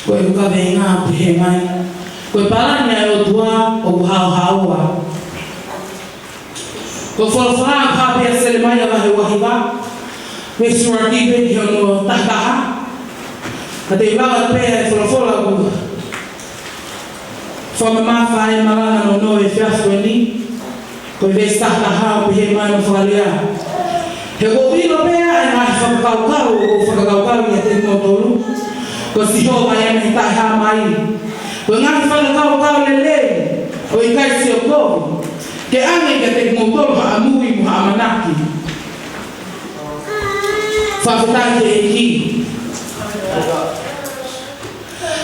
Ko e ka venga pe he mai. Ko parani ai o tua o hao. Ko whalawhara ka pia sele mai a wahi wahiwa. Me sura kipe ki hono takaha. Ka te iwaga pia e whalawhara ku. Whamamafa e marana no no e whiawhua ni. Ko i vesi takaha o he mai no whakalea. He kōpino pia e ngai whakakaukau o whakakaukau i a te motoru. Ko si ho mai ane tai ha mai. Ko ngai whakakaukau lele. O i kai si o kōpi. Ke ane ka te motoru ha amui mu ha amanaki. Whakatake e ki.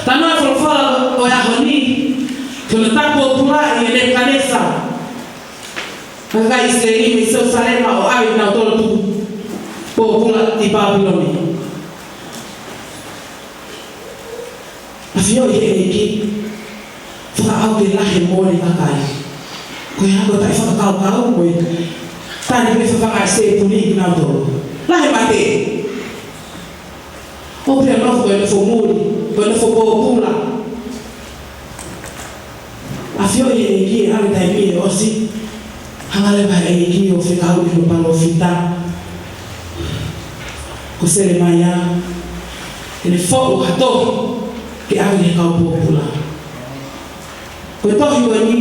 Tanoa whalawhala o e aho ni. Tuna tapu o pula i e ne kanesa. Kakai se i me seu salema o awi na tolo tu. Po pula ti Babiloni. Afio i e ki. Whakaau ke lahe mōre kakai. Koe hako tai whakakau koe. Tani me whakai se puni i na tolo. Lahe mate. O pia nofo e nofo muri. Koe nofo po pula. Afio i e ki e awi tai mi e osi. Hangale ba e ki o whekau i no palo fita. Ko sere mai a. E ne whau hatohi. Ke awi he kau pōpula. Ko e tohi wa ni.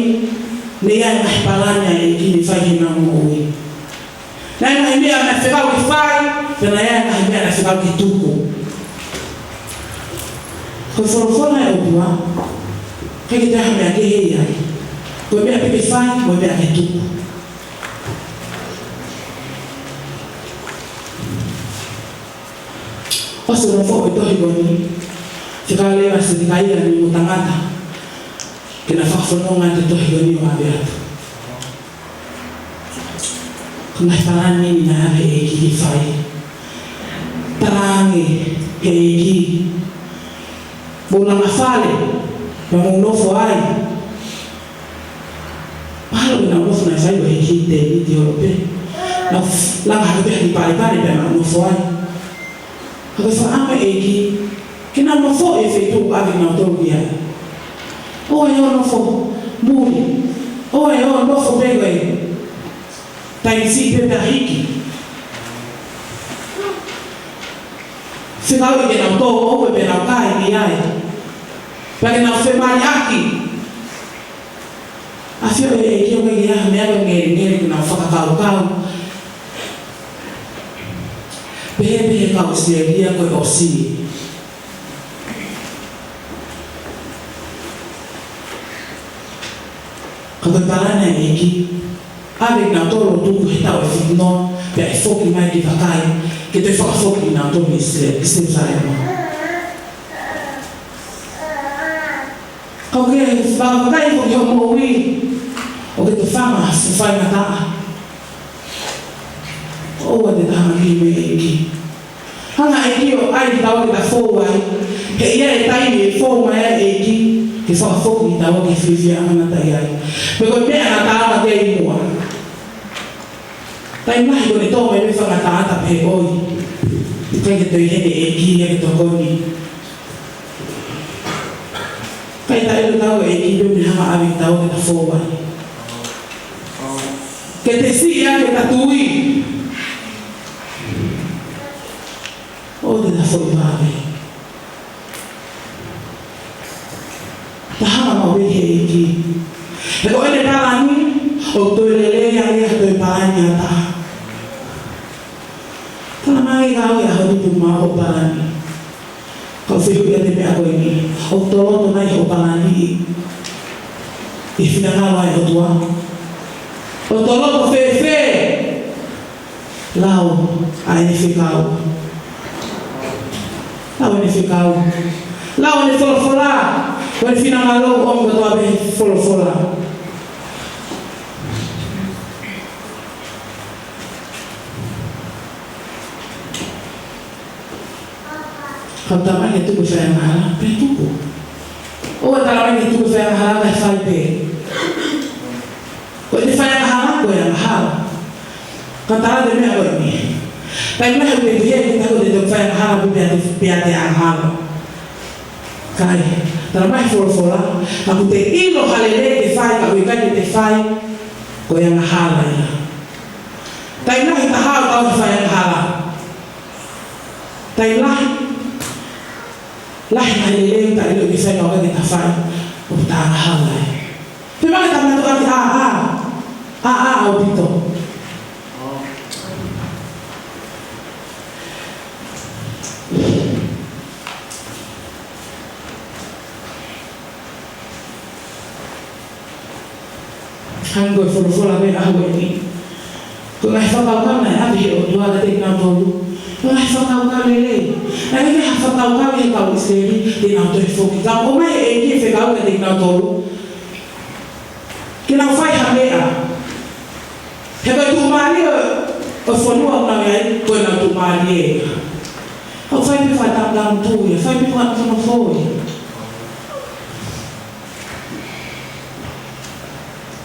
Ne iai mahi palanya e ki ni whaihi na mōi. Nai mahi mea na whekau ki whai. Pena iai mahi mea na whekau ki tuku. Ko whorofona e opua. Kei ki te aha mea ke hei ai. Ko e mea peke whai. Ko e mea ke tuku. Oso no fo e tohi goni. Tika lewa se tika ia ni mo tangata. Kena whakawhanonga te tohi goni o abeatu. Kungai parani ni na ave e ki whai. Tarange ke e ki. Bolanga whale. Ma mong nofo ai. Mahalo ki na nofo na whai wa e ki te iti orope. Na langa hakapeha ki pare pe ma nofo ai. Haka whaama e ki, kina mawho e whetu awi nga tōru ki ai. O e o nofo muri, o e o nofo pego e, tai si pepe hiki. Whikau i ke nau tō o e pe nau kai ki ai. Pake nau whemari aki. A whio e ki o kei aha mea ngeri ki nau whakakaukau. Pehe kau siagia koe o si. Ka koe parana e ki. Awe nga toro tuku he tau e whitino. Pea e whoki mai ki whakai. Ke te whakawhoki nga toro i se sarema. Ka koe whakakai whoki o mōwi. O ke te whama whai nga taa. Oa te tahanga ki me e ki. Hanga e ki o ai tau ki ta fōwai. He ia e taimi e fōmai e ki. Ke whakawhoki tau ki whiwhia ana tai ai. Me koe mea na tāma te i mua. Tai mahi kone tō me me whangataata pe oi. Kai ke toi hene e ki e ke tokoni. Kai ta elu tau e ki me hanga awi tau ki ta fōwai. Ke te si ia ke ta tui. O te na whoi māwe. Ta hanga mawe he e ki. E ko ene parani, o toi lelea lea toi parani a taha. Tana mai ngau e ahoripu maa o parani. Kau whihu ia te mea koe ni. O toloto nai o parani i whinangawa e o tua. O toloto whewhe. Lau a ene whikau. Lau ene whikau. Lau ene wholawhola. Koe whinangalo o mga toa me wholawhola. Kau tamai ke tuku whaya mahara, pe tuku. O tamai ke tuku whaya mahara, me whai pe. Koe te whaya mahara, koe a mahara. Kau tara te mea koe ni. Kai meha pe pia ki tako te tuku whaya mahara, pia te a mahara. kai tara mai fora aku te ilo halele te fai ka wikani te fai ko yang hala ya tai na ta ha ta fai yang hala tai lah halele ta ilo ki fai no ka ta fai o ta hala pe ma ta na to a o pito Anggo folo-folo be ahwe ni. Ko ngai whakauka mai api o tua ka te nau tolu. Ko ngai whakauka lele. Na me ha whakauka me kau isteri te nau toi foki. Ka o mai e ki whakauka te nau tolu. Ke nau whai ha mea. He kai tu maari o whanua o nau iai koe nau tu maari e. Au whai pe whai tāplam tui, whai pe whai whana whoi.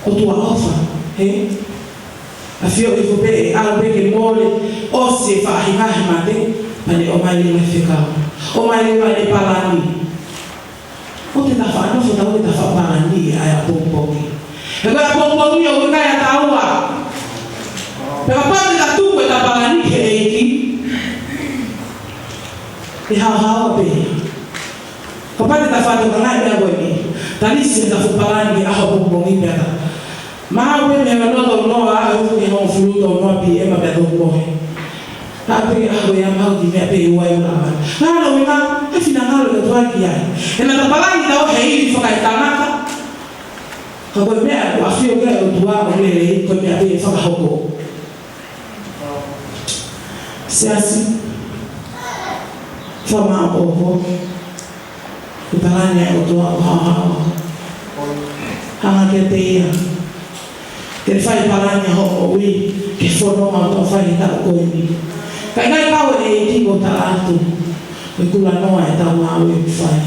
O tua ofa, he? A fio e fupe, a beke mole, o se whahimahi mate, pane o mai lewa whikau. O mai lewa e palani. O te tafa anofo tau te tafa palani e ai a pōmpongi. E koe a pōmpongi o kai a taua. Peka pāte ka tuku e ta palani ke eiki. E hao pe. Ka pāte ta whātu ka ngai mea koe ni. Talisi e ta whupalani e aho pōmpongi pēta. Maha we me no noa a o ke ho fruto no pi e ma be do mo. A pe a we a mau di me pe wa ua. Na no we na e fina ngalo le toa ki ai. E na tapalani da o hei fo kai tamaka. Ka ko me a fio ke o tua o le ko me a pe fa hoko. Se assim. Forma o po. O talani o tua ha. Ha ke te ia. Ke fai paranya ho ui ke fono ma to fai ta ko ni kai ngai pau e ti ko ta atu e kula noa e ta ma ui fai